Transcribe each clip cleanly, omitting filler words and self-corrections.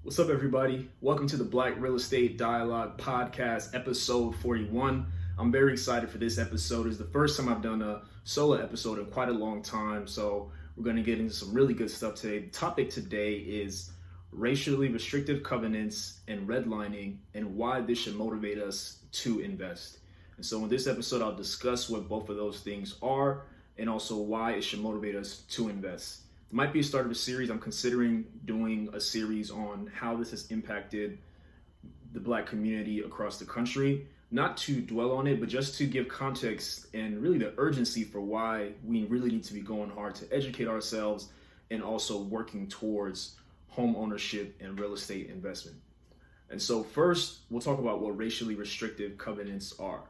What's up, everybody? Welcome to the Black Real Estate Dialogue Podcast, episode 41. I'm very excited for this episode. It's the first time I've done a solo episode in quite a long time, so we're going to get into some really good stuff today. The topic today is racially restrictive covenants and redlining and why this should motivate us to invest. And so in this episode, I'll discuss what both of those things are and also why it should motivate us to invest. It might be a start of a series. I'm considering doing a series on how this has impacted the Black community across the country. Not to dwell on it, but just to give context and really the urgency for why we really need to be going hard to educate ourselves and also working towards home ownership and real estate investment. And so first, we'll talk about what racially restrictive covenants are.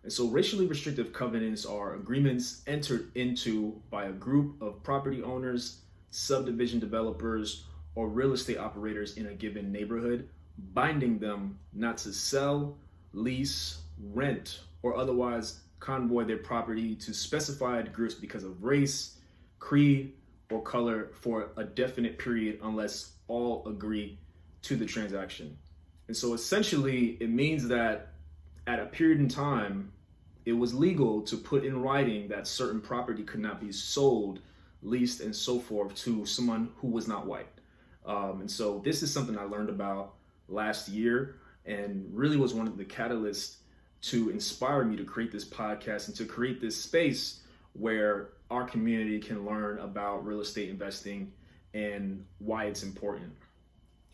And so racially restrictive covenants are agreements entered into by a group of property owners, subdivision developers, or real estate operators in a given neighborhood, binding them not to sell, lease, rent, or otherwise convoy their property to specified groups because of race, creed, or color for a definite period unless all agree to the transaction. And so essentially, it means that at a period in time, it was legal to put in writing that certain property could not be sold, leased, and so forth to someone who was not white. And so this is something I learned about last year and really was one of the catalysts to inspire me to create this podcast and to create this space where our community can learn about real estate investing and why it's important.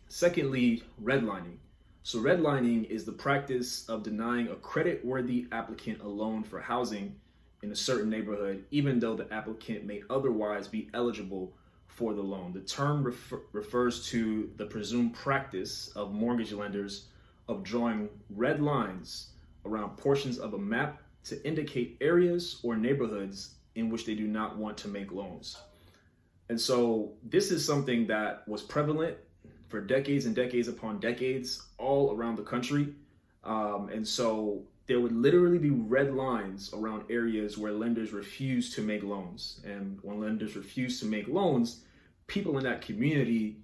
Secondly, redlining. So redlining is the practice of denying a credit-worthy applicant a loan for housing in a certain neighborhood, even though the applicant may otherwise be eligible for the loan. The term refers to the presumed practice of mortgage lenders of drawing red lines around portions of a map to indicate areas or neighborhoods in which they do not want to make loans. And so this is something that was prevalent for decades and decades upon decades all around the country. And so there would literally be red lines around areas where lenders refuse to make loans. And when lenders refuse to make loans, people in that community,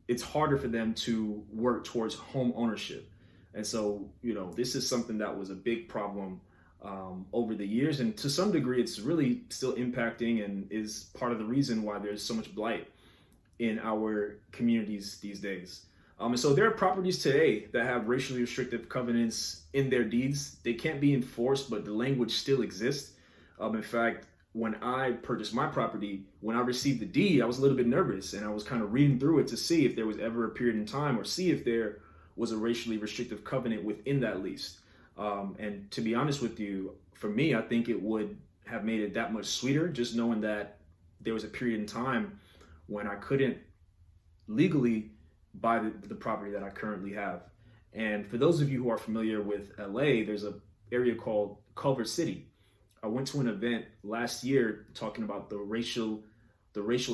it's harder for them to work towards home ownership. And so, this is something that was a big problem over the years. And to some degree, it's really still impacting and is part of the reason why there's so much blight in our communities these days. And so there are properties today that have racially restrictive covenants in their deeds. They can't be enforced, but the language still exists. In fact, when I purchased my property, when I received the deed, I was a little bit nervous and I was kind of reading through it to see if there was ever a period in time or see if there was a racially restrictive covenant within that lease. And to be honest with you, for me, I think it would have made it that much sweeter just knowing that there was a period in time when I couldn't legally buy the property that I currently have. And for those of you who are familiar with LA, there's an area called Culver City. I went to an event last year talking about the racial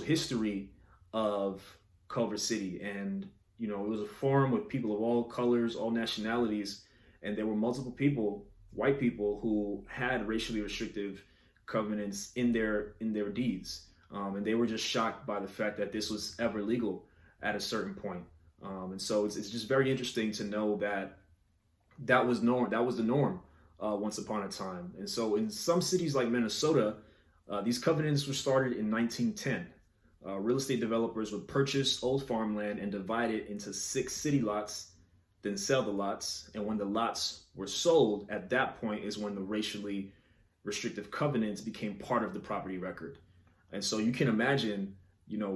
history of Culver City. And, it was a forum with people of all colors, all nationalities, and there were multiple people, white people, who had racially restrictive covenants in their deeds. And they were just shocked by the fact that this was ever legal at a certain point. And so it's just very interesting to know that was the norm once upon a time. And so in some cities like Minnesota, these covenants were started in 1910. Real estate developers would purchase old farmland and divide it into 6 city lots, then sell the lots. And when the lots were sold, at that point is when the racially restrictive covenants became part of the property record. And so you can imagine,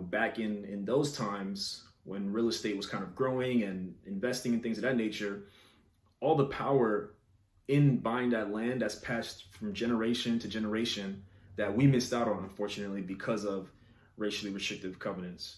back in those times when real estate was kind of growing and investing in things of that nature, all the power in buying that land that's passed from generation to generation that we missed out on, unfortunately, because of racially restrictive covenants.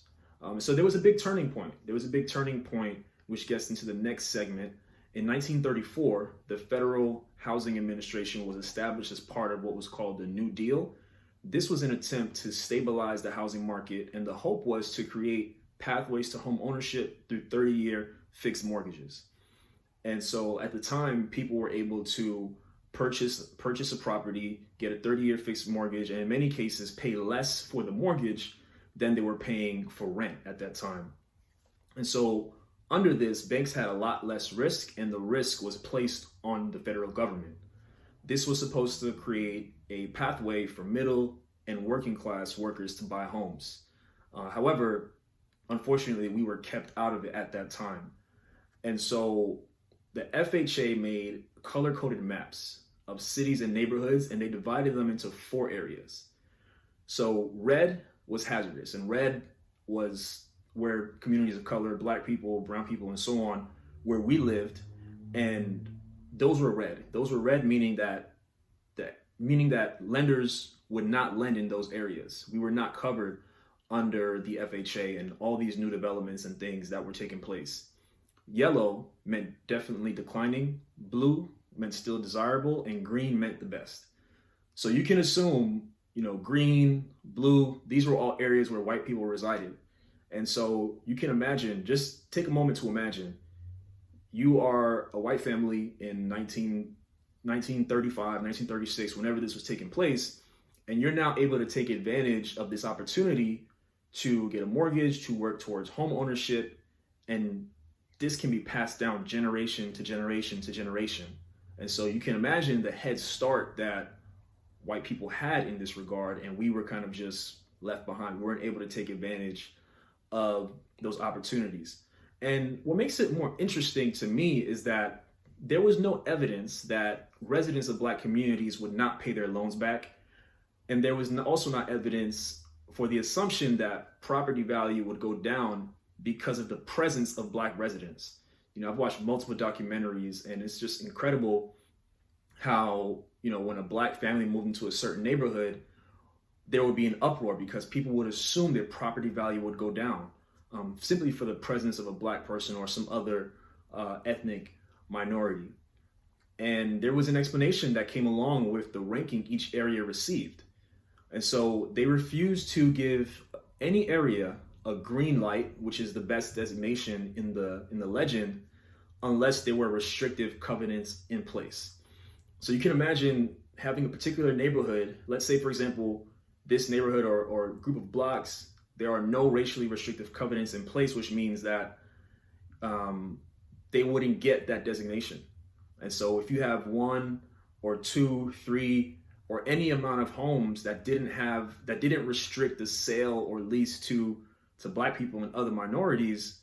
So there was a big turning point. Which gets into the next segment. In 1934, the Federal Housing Administration was established as part of what was called the New Deal. This was an attempt to stabilize the housing market, and the hope was to create pathways to home ownership through 30-year fixed mortgages. And so at the time, people were able to purchase a property, get a 30-year fixed mortgage, and in many cases pay less for the mortgage than they were paying for rent at that time. And so under this, banks had a lot less risk, and the risk was placed on the federal government. This was supposed to create a pathway for middle and working class workers to buy homes. However, unfortunately, we were kept out of it at that time. And so the FHA made color-coded maps of cities and neighborhoods, and they divided them into 4 areas. So red was hazardous, and red was where communities of color, Black people, brown people, and so on, where we lived, and those were red. Those were red, meaning that lenders would not lend in those areas. We were not covered under the FHA and all these new developments and things that were taking place. Yellow meant definitely declining, blue meant still desirable, and green meant the best. So you can assume, green, blue, these were all areas where white people resided. And so you can imagine, just take a moment to imagine, you are a white family in 1935, 1936, whenever this was taking place, and you're now able to take advantage of this opportunity to get a mortgage, to work towards home ownership, and this can be passed down generation to generation to generation. And so you can imagine the head start that white people had in this regard, and we were kind of just left behind. We weren't able to take advantage of those opportunities. And what makes it more interesting to me is that there was no evidence that residents of Black communities would not pay their loans back. And there was also not evidence for the assumption that property value would go down because of the presence of Black residents. I've watched multiple documentaries, and it's just incredible how, when a Black family moved into a certain neighborhood, there would be an uproar because people would assume their property value would go down simply for the presence of a Black person or some other ethnic minority. And there was an explanation that came along with the ranking each area received. And so they refused to give any area a green light, which is the best designation in the legend, unless there were restrictive covenants in place. So you can imagine having a particular neighborhood, let's say, for example, this neighborhood or group of blocks, there are no racially restrictive covenants in place, which means that they wouldn't get that designation. And so if you have 1 or 2, 3, or any amount of homes that didn't restrict the sale or lease to Black people and other minorities,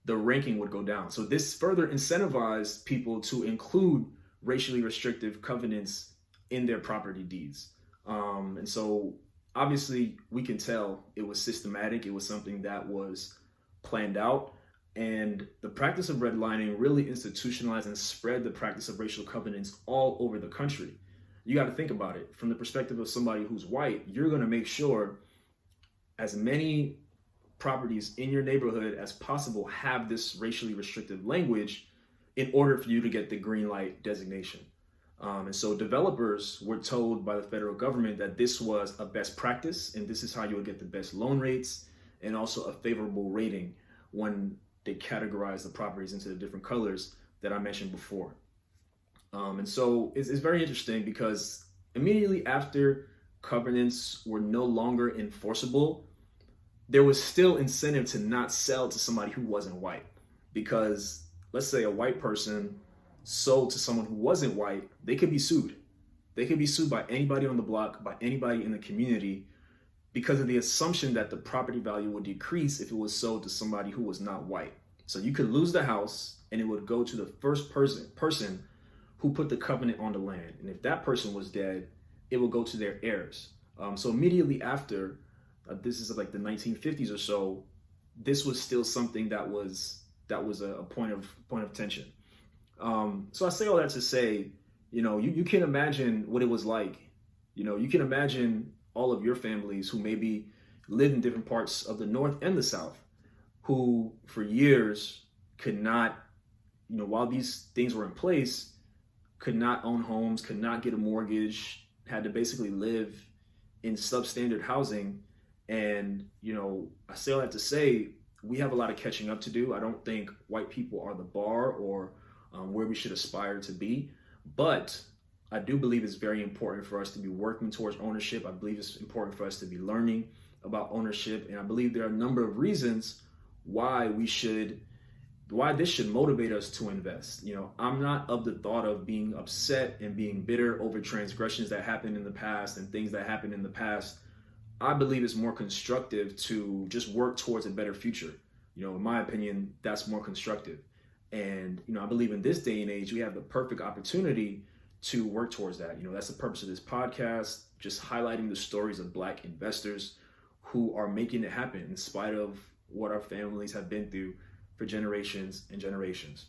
the ranking would go down. So this further incentivized people to include racially restrictive covenants in their property deeds. And so obviously we can tell it was systematic. It was something that was planned out. And the practice of redlining really institutionalized and spread the practice of racial covenants all over the country. You got to think about it from the perspective of somebody who's white. You're going to make sure as many properties in your neighborhood as possible have this racially restrictive language in order for you to get the green light designation. And so developers were told by the federal government that this was a best practice, and this is how you would get the best loan rates and also a favorable rating when they categorize the properties into the different colors that I mentioned before. And so it's very interesting because immediately after covenants were no longer enforceable, there was still incentive to not sell to somebody who wasn't white. Because let's say a white person sold to someone who wasn't white, they could be sued. They could be sued by anybody on the block, by anybody in the community, because of the assumption that the property value would decrease if it was sold to somebody who was not white. So you could lose the house and it would go to the first person who put the covenant on the land. And if that person was dead, it will go to their heirs. So immediately after, this is like the 1950s or so, this was still something that was a point of tension. So I say all that to say, you can imagine what it was like. You can imagine all of your families who maybe lived in different parts of the North and the South, who for years could not, while these things were in place, could not own homes, could not get a mortgage, had to basically live in substandard housing. And, I say all that to say, we have a lot of catching up to do. I don't think white people are the bar or where we should aspire to be. But I do believe it's very important for us to be working towards ownership. I believe it's important for us to be learning about ownership. And I believe there are a number of reasons why we should why this should motivate us to invest. I'm not of the thought of being upset and being bitter over transgressions that happened in the past and things that happened in the past. I believe it's more constructive to just work towards a better future. In my opinion, that's more constructive. And, I believe in this day and age, we have the perfect opportunity to work towards that. That's the purpose of this podcast, just highlighting the stories of Black investors who are making it happen in spite of what our families have been through for generations and generations.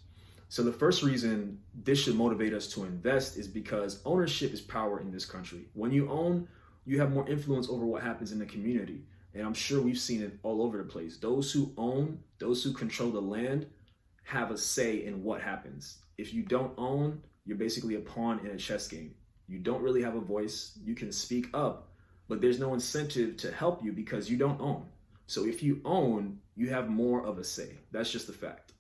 So the first reason this should motivate us to invest is because ownership is power in this country. When you own, you have more influence over what happens in the community. And I'm sure we've seen it all over the place. Those who own, those who control the land have a say in what happens. If you don't own, you're basically a pawn in a chess game. You don't really have a voice. You can speak up, but there's no incentive to help you because you don't own. So if you own, you have more of a say. That's just a fact.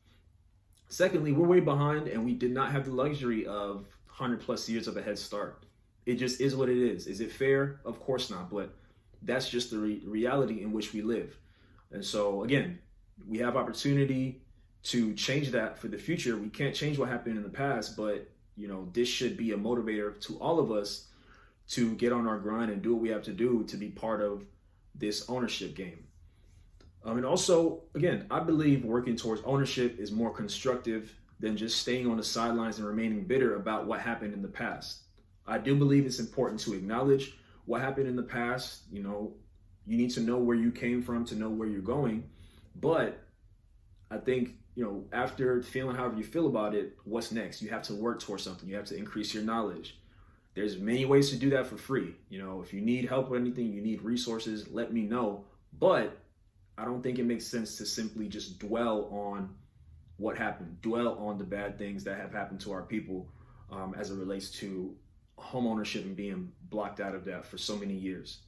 Secondly, we're way behind and we did not have the luxury of 100 plus years of a head start. It just is what it is. Is it fair? Of course not, but that's just the reality in which we live. And so again, we have opportunity to change that for the future. We can't change what happened in the past, but this should be a motivator to all of us to get on our grind and do what we have to do to be part of this ownership game. And also, again, I believe working towards ownership is more constructive than just staying on the sidelines and remaining bitter about what happened in the past. I do believe it's important to acknowledge what happened in the past. You need to know where you came from to know where you're going. But I think, after feeling however you feel about it, what's next? You have to work towards something. You have to increase your knowledge. There's many ways to do that for free. If you need help with anything, you need resources, let me know. But I don't think it makes sense to simply just dwell on what happened, dwell on the bad things that have happened to our people as it relates to home ownership and being blocked out of that for so many years.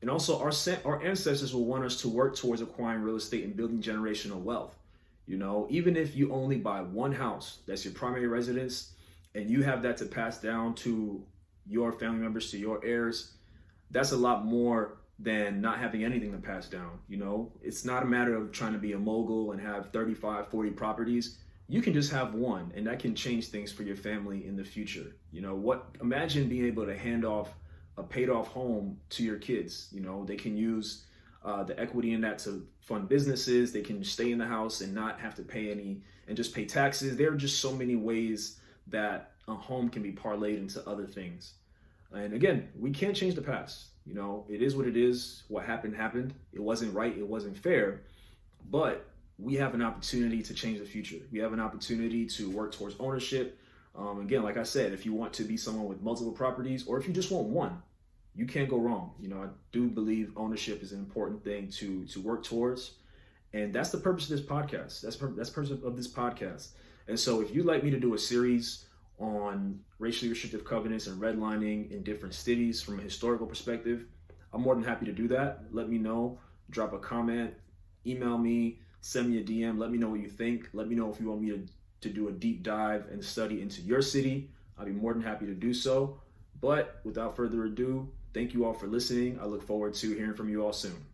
And also our ancestors will want us to work towards acquiring real estate and building generational wealth. Even if you only buy one house, that's your primary residence, and you have that to pass down to your family members, to your heirs, that's a lot more than not having anything to pass down. It's not a matter of trying to be a mogul and have 35, 40 properties. You can just have one, and that can change things for your family in the future. Imagine being able to hand off a paid off home to your kids. They can use the equity in that to fund businesses. They can stay in the house and not have to pay any and just pay taxes. There are just so many ways that a home can be parlayed into other things. And again, we can't change the past. It is what it is. What happened, happened. It wasn't right. It wasn't fair. But we have an opportunity to change the future. We have an opportunity to work towards ownership. Again, like I said, if you want to be someone with multiple properties, or if you just want one, you can't go wrong. I do believe ownership is an important thing to work towards. And that's the purpose of this podcast. That's the purpose of this podcast. And so if you'd like me to do a series on racially restrictive covenants and redlining in different cities from a historical perspective, I'm more than happy to do that. Let me know, drop a comment, email me, send me a DM, let me know what you think. Let me know if you want me to do a deep dive and study into your city. I'd be more than happy to do so. But without further ado, thank you all for listening. I look forward to hearing from you all soon.